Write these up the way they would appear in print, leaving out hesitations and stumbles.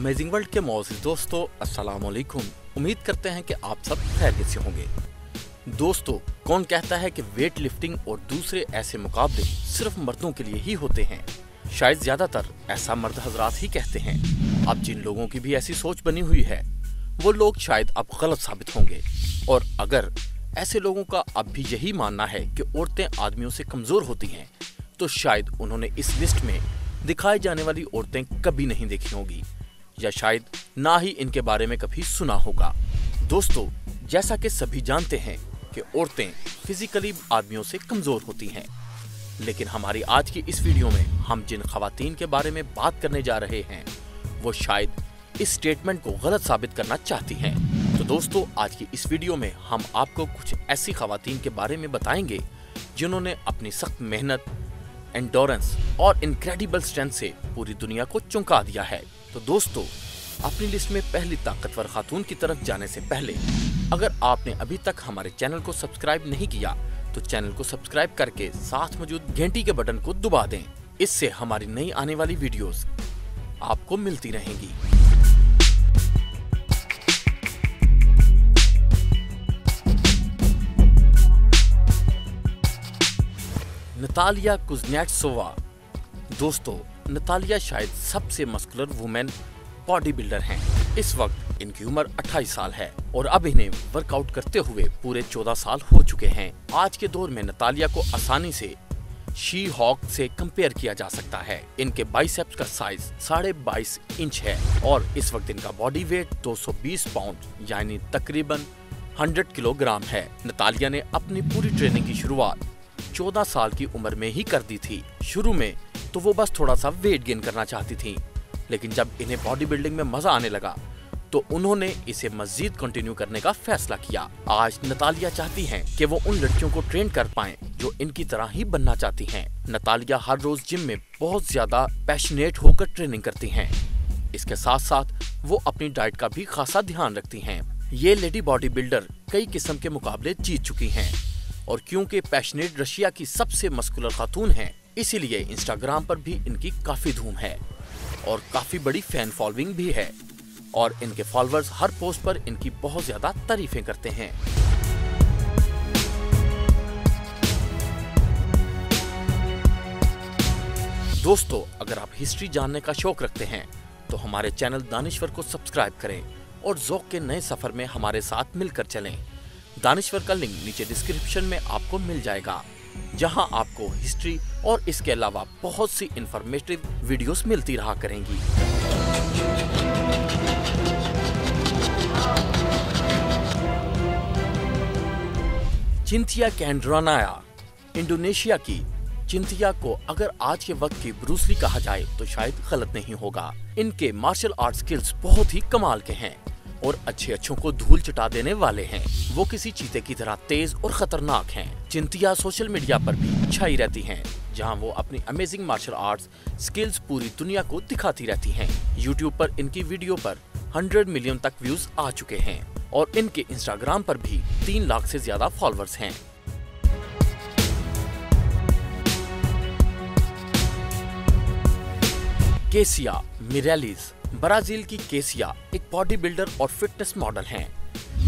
Amazing world के मोअज़्ज़िज़ दोस्तों, अस्सलाम वालेकुम। उम्मीद करते हैं कि आप सब खैरियत से होंगे। दोस्तों, कौन कहता है कि वेट लिफ्टिंग और दूसरे ऐसे मुकाबले सिर्फ मर्दों के लिए ही होते हैं? शायद ज्यादातर ऐसा मर्द हजरात ही कहते हैं। अब जिन लोगों की भी ऐसी सोच बनी हुई है वो लोग शायद अब गलत साबित होंगे। और अगर ऐसे लोगों का अब भी यही मानना है कि औरतें आदमियों से कमजोर होती हैं, तो शायद उन्होंने इस लिस्ट में दिखाई जाने वाली औरतें कभी नहीं देखी होगी, या शायद ना ही इनके बारे में कभी सुना होगा। दोस्तों, जैसा कि सभी जानते हैं कि औरतें फिजिकली आदमियों से कमजोर होती हैं, लेकिन हमारी आज की इस वीडियो में हम जिन खवातीन के बारे में बात करने जा रहे हैं वो शायद इस स्टेटमेंट को गलत साबित करना चाहती हैं। तो दोस्तों, आज की इस वीडियो में हम आपको कुछ ऐसी खवातीन के बारे में बताएंगे जिन्होंने अपनी सख्त मेहनत, एंडोरेंस और इनक्रेडिबल स्ट्रेंथ से पूरी दुनिया को चौंका दिया है। तो दोस्तों, अपनी लिस्ट में पहली ताकतवर खातून की तरफ जाने से पहले अगर आपने अभी तक हमारे चैनल को सब्सक्राइब नहीं किया तो चैनल को सब्सक्राइब करके साथ मौजूद घंटी के बटन को दबा दें। इससे हमारी नई आने वाली वीडियोस आपको मिलती रहेंगी। Natalia Kuznetsova. दोस्तों, नतालिया शायद सबसे मस्कुलर वुमेन बॉडी बिल्डर हैं। इस वक्त इनकी उम्र 28 साल है और अब इन्हें वर्कआउट करते हुए पूरे 14 साल हो चुके हैं। आज के दौर में नतालिया को आसानी से शी हॉक से कंपेयर किया जा सकता है। इनके बाइसेप्स का साइज 22.5 इंच है और इस वक्त इनका बॉडी वेट 220 पाउंड यानी तकरीबन 100 किलोग्राम है। नतालिया ने अपनी पूरी ट्रेनिंग की शुरुआत 14 साल की उम्र में ही कर दी थी। शुरू में तो वो बस थोड़ा सा वेट गेन करना चाहती थी, लेकिन जब इन्हें बॉडी बिल्डिंग में मजा आने लगा तो उन्होंने इसे मजीद कंटिन्यू करने का फैसला किया। आज नतालिया चाहती हैं कि वो उन लड़कियों को ट्रेन कर पाएं जो इनकी तरह ही बनना चाहती हैं। नतालिया हर रोज जिम में बहुत ज्यादा पैशनेट होकर ट्रेनिंग करती हैं। इसके साथ साथ वो अपनी डाइट का भी खासा ध्यान रखती हैं। ये लेडी बॉडी बिल्डर कई किस्म के मुकाबले जीत चुकी हैं और क्योंकि पैशनेट रशिया की सबसे मस्कुलर खातून हैं, इसीलिए इंस्टाग्राम पर भी इनकी काफी धूम है और काफी बड़ी फैन फॉलोइंग भी है और इनके फॉलोअर्स हर पोस्ट पर इनकी बहुत ज्यादा तारीफें करते हैं। दोस्तों, अगर आप हिस्ट्री जानने का शौक रखते हैं तो हमारे चैनल दानिश्वर को सब्सक्राइब करें और ज़ौक़ के नए सफर में हमारे साथ मिलकर चलें। दानिश्वर का लिंक नीचे डिस्क्रिप्शन में आपको मिल जाएगा, जहां आपको हिस्ट्री और इसके अलावा बहुत सी इंफॉर्मेटिव वीडियोस मिलती रहा करेंगी। चिंथिया कैंड्रानाया। इंडोनेशिया की चिंथिया को अगर आज के वक्त की ब्रूस ली कहा जाए तो शायद गलत नहीं होगा। इनके मार्शल आर्ट स्किल्स बहुत ही कमाल के हैं और अच्छों को धूल चटा देने वाले हैं। वो किसी चीते की तरह तेज और खतरनाक हैं। चिंथिया सोशल मीडिया पर भी छाई रहती हैं, जहां वो अपनी अमेजिंग मार्शल आर्ट्स स्किल्स पूरी दुनिया को दिखाती रहती हैं। यूट्यूब पर इनकी वीडियो पर 100 मिलियन तक व्यूज आ चुके हैं और इनके इंस्टाग्राम पर भी 3 लाख से ज्यादा फॉलोअर्स हैं। केसिया मिरेलिस। ब्राजील की केसिया एक बॉडी बिल्डर और फिटनेस मॉडल हैं।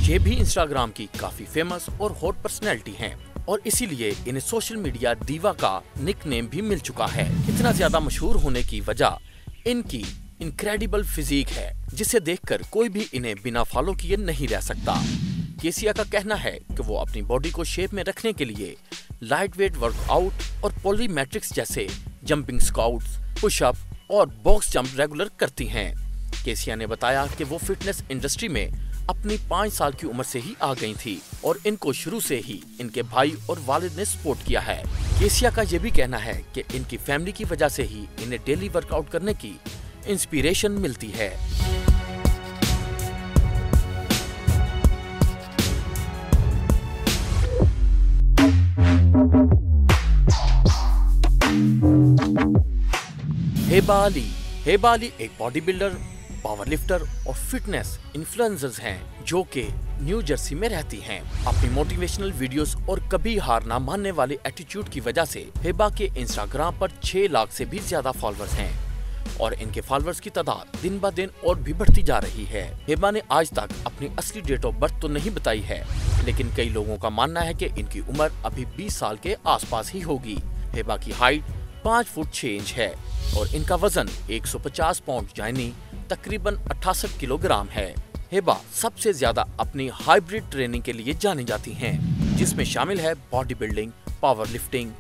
ये भी इंस्टाग्राम की काफी फेमस और हॉट पर्सनैलिटी हैं और इसीलिए इन्हें सोशल मीडिया दीवा का निकनेम भी मिल चुका है। इतना ज्यादा मशहूर होने की वजह इनकी इनक्रेडिबल फिजिक है, जिसे देखकर कोई भी इन्हें बिना फॉलो किए नहीं रह सकता। केसिया का कहना है कि वो अपनी बॉडी को शेप में रखने के लिए लाइट वेट वर्कआउट और पॉलीमेट्रिक्स जैसे जंपिंग स्क्वाट्स, पुशअप और बॉक्स जंप रेगुलर करती हैं। केसिया ने बताया कि वो फिटनेस इंडस्ट्री में अपनी 5 साल की उम्र से ही आ गई थी और इनको शुरू से ही इनके भाई और वालिद ने सपोर्ट किया है। केसिया का ये भी कहना है कि इनकी फैमिली की वजह से ही इन्हें डेली वर्कआउट करने की इंस्पिरेशन मिलती है। हेबा अली। हेबा अली एक बॉडी बिल्डर, पावर लिफ्टर और फिटनेस इन्फ्लुएंसर्स हैं जो कि न्यू जर्सी में रहती हैं। अपनी मोटिवेशनल वीडियोस और कभी हार ना मानने वाले एटीट्यूड की वजह से हेबा के इंस्टाग्राम पर 6 लाख से भी ज्यादा फॉलोअर्स हैं। और इनके फॉलोअर्स की तादाद दिन ब दिन और भी बढ़ती जा रही है। हिबा ने आज तक अपनी असली डेट ऑफ बर्थ तो नहीं बताई है, लेकिन कई लोगों का मानना है कि इनकी उम्र अभी 20 साल के आसपास ही होगी। हिबा की हाइट 5 फुट 6 इंच है और इनका वजन 150 पाउंड यानी तकरीबन 68 किलोग्राम है। हिबा सबसे ज्यादा अपनी हाइब्रिड ट्रेनिंग के लिए जानी जाती हैं, जिसमें शामिल है body building, power lifting,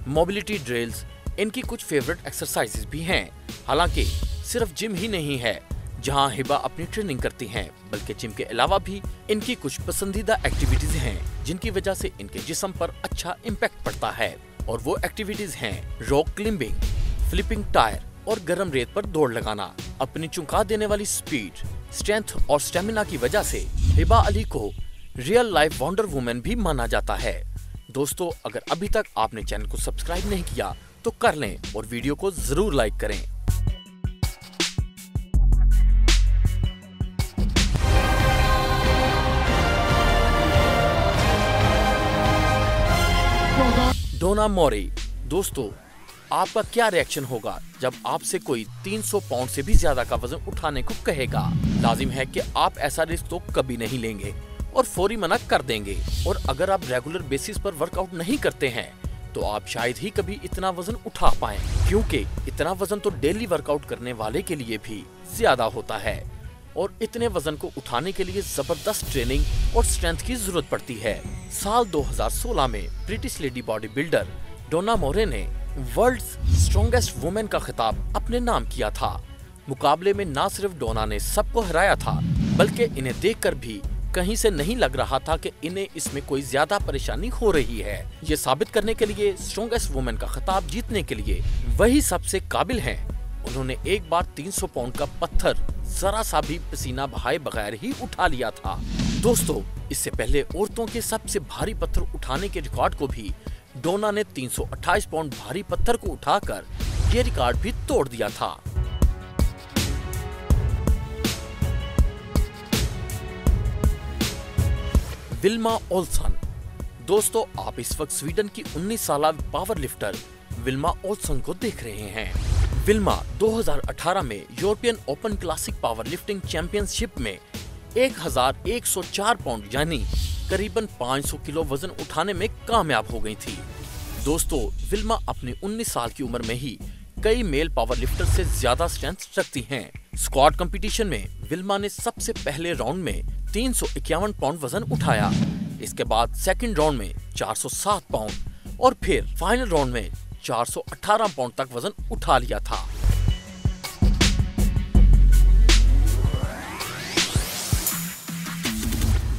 mobility drills. इनकी कुछ फेवरेट एक्सरसाइजेस भी हैं। हालांकि सिर्फ जिम ही नहीं है जहां हिबा अपनी ट्रेनिंग करती हैं, बल्कि जिम के अलावा भी इनकी कुछ पसंदीदा एक्टिविटीज हैं, जिनकी वजह से इनके जिस्म पर अच्छा इम्पैक्ट पड़ता है। और वो एक्टिविटीज हैं रॉक क्लाइंबिंग, फ्लिपिंग टायर और गर्म रेत पर दौड़ लगाना। अपनी चौंका देने वाली स्पीड, स्ट्रेंथ और स्टेमिना की वजह से हिबा अली को रियल लाइफ वंडर वुमेन भी माना जाता है। दोस्तों, अगर अभी तक आपने चैनल को सब्सक्राइब नहीं किया तो कर लें और वीडियो को जरूर लाइक करें। डोना मोरे। दोस्तों, आपका क्या रिएक्शन होगा जब आपसे कोई 300 पाउंड से भी ज्यादा का वजन उठाने को कहेगा? लाजिम है कि आप ऐसा रिस्क तो कभी नहीं लेंगे और फौरी मना कर देंगे। और अगर आप रेगुलर बेसिस पर वर्कआउट नहीं करते हैं तो आप शायद ही कभी इतना वजन उठा पाएं, क्योंकि इतना वजन तो डेली वर्कआउट करने वाले के लिए भी ज्यादा होता है और इतने वजन को उठाने के लिए जबरदस्त ट्रेनिंग और स्ट्रेंथ की जरूरत पड़ती है। साल 2016 में ब्रिटिश लेडी बॉडी बिल्डर डोना मोरे ने वर्ल्ड स्ट्रॉन्गेस्ट वुमेन का खिताब अपने नाम किया था। मुकाबले में न सिर्फ डोना ने सबको हराया था, बल्कि इन्हें देखकर भी कहीं से नहीं लग रहा था कि इन्हें इसमें कोई ज्यादा परेशानी हो रही है। ये साबित करने के लिए स्ट्रॉन्गेस्ट वुमेन का खिताब जीतने के लिए वही सबसे काबिल हैं। उन्होंने एक बार 300 पाउंड का पत्थर जरा सा भी पसीना बहाए बगैर ही उठा लिया था। दोस्तों, इससे पहले औरतों के सबसे भारी पत्थर उठाने के रिकॉर्ड को भी डोना ने 328 पाउंड भारी पत्थर को उठाकर ये रिकॉर्ड भी तोड़ दिया था। Wilma Olsen. दोस्तों, आप इस वक्त स्वीडन की 19 साल पावर लिफ्टर विल्मा ओल्सन को देख रहे हैं। विल्मा 2018 में European open classic power lifting championship में 1104 पाउंड यानी करीबन 500 किलो वजन उठाने में कामयाब हो गई थी। दोस्तों, विल्मा अपनी 19 साल की उम्र में ही कई मेल पावर लिफ्टर से ज्यादा स्ट्रेंथ रखती हैं। स्क्वाड कंपटीशन में विल्मा ने सबसे पहले राउंड में 351 पाउंड वजन उठाया। इसके बाद सेकंड राउंड में 407 पाउंड और फिर फाइनल राउंड में 418 पाउंड तक वजन उठा लिया था।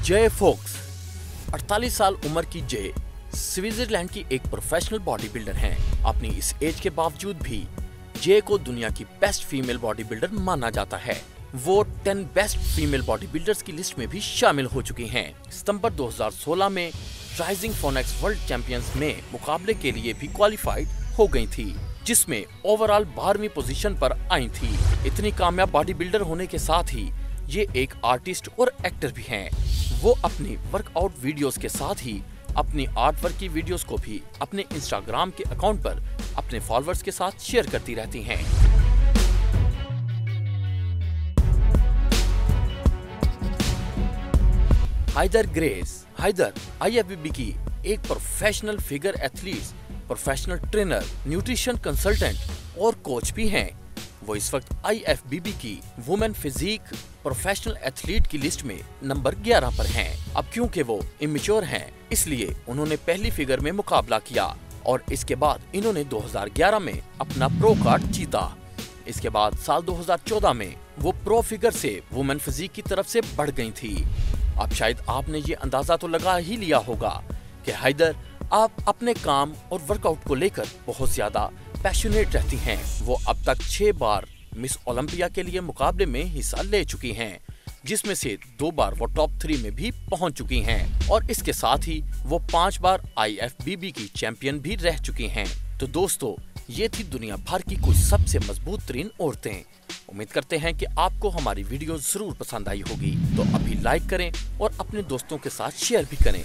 जय फोक्स। 48 साल उम्र की जय स्विट्जरलैंड की एक प्रोफेशनल बॉडी बिल्डर हैं। अपनी इस एज के बावजूद भी जय को दुनिया की बेस्ट फीमेल बॉडी बिल्डर माना जाता है। वो 10 बेस्ट फीमेल बॉडी बिल्डर्स की लिस्ट में भी शामिल हो चुकी हैं। सितंबर 2016 में राइजिंग फोनेक्स वर्ल्ड चैंपियंस में मुकाबले के लिए भी क्वालिफाइड हो गई थी, जिसमें ओवरऑल 12वीं पोजीशन पर आई थी। इतनी कामयाब बॉडी बिल्डर होने के साथ ही ये एक आर्टिस्ट और एक्टर भी हैं। वो अपनी वर्कआउट वीडियोस के साथ ही अपनी आर्ट वर्क की वीडियोस को भी अपने इंस्टाग्राम के अकाउंट पर अपने फॉलोअर्स के साथ शेयर करती रहती हैं। हाइदर ग्रेस। हाइदर IFBB की एक professional figure athlete, professional trainer, nutrition consultant और कोच भी हैं। वो इस वक्त IFBB की वुमेन फिजिक प्रोफेशनल एथलीट की लिस्ट में नंबर 11 पर हैं। अब क्योंकि वो इमेच्योर हैं, इसलिए उन्होंने पहली फिगर में मुकाबला किया और इसके बाद इन्होंने 2011 में अपना प्रो कार्ड जीता। इसके बाद साल 2014 में वो प्रो फिगर से वुमेन फिजिक की तरफ से बढ़ गई थी। अब शायद आपने ये अंदाजा तो लगा ही लिया होगा कि हाइदर आप अपने काम और वर्कआउट को लेकर बहुत ज्यादा पैशनेट रहती हैं। वो अब तक 6 बार मिस ओलंपिया के लिए मुकाबले में हिस्सा ले चुकी हैं, जिसमें से 2 बार वो टॉप 3 में भी पहुंच चुकी हैं और इसके साथ ही वो 5 बार IFBB की चैंपियन भी रह चुकी हैं। तो दोस्तों, ये थी दुनिया भर की कुछ सबसे मजबूत तरीन औरतें। उम्मीद करते हैं कि आपको हमारी वीडियो जरूर पसंद आई होगी। तो अभी लाइक करें और अपने दोस्तों के साथ शेयर भी करें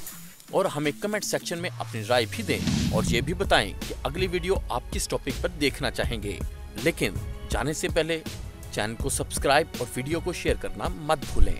और हमें कमेंट सेक्शन में अपनी राय भी दें और ये भी बताएं कि अगली वीडियो आप किस टॉपिक पर देखना चाहेंगे। लेकिन जाने से पहले चैनल को सब्सक्राइब और वीडियो को शेयर करना मत भूलें।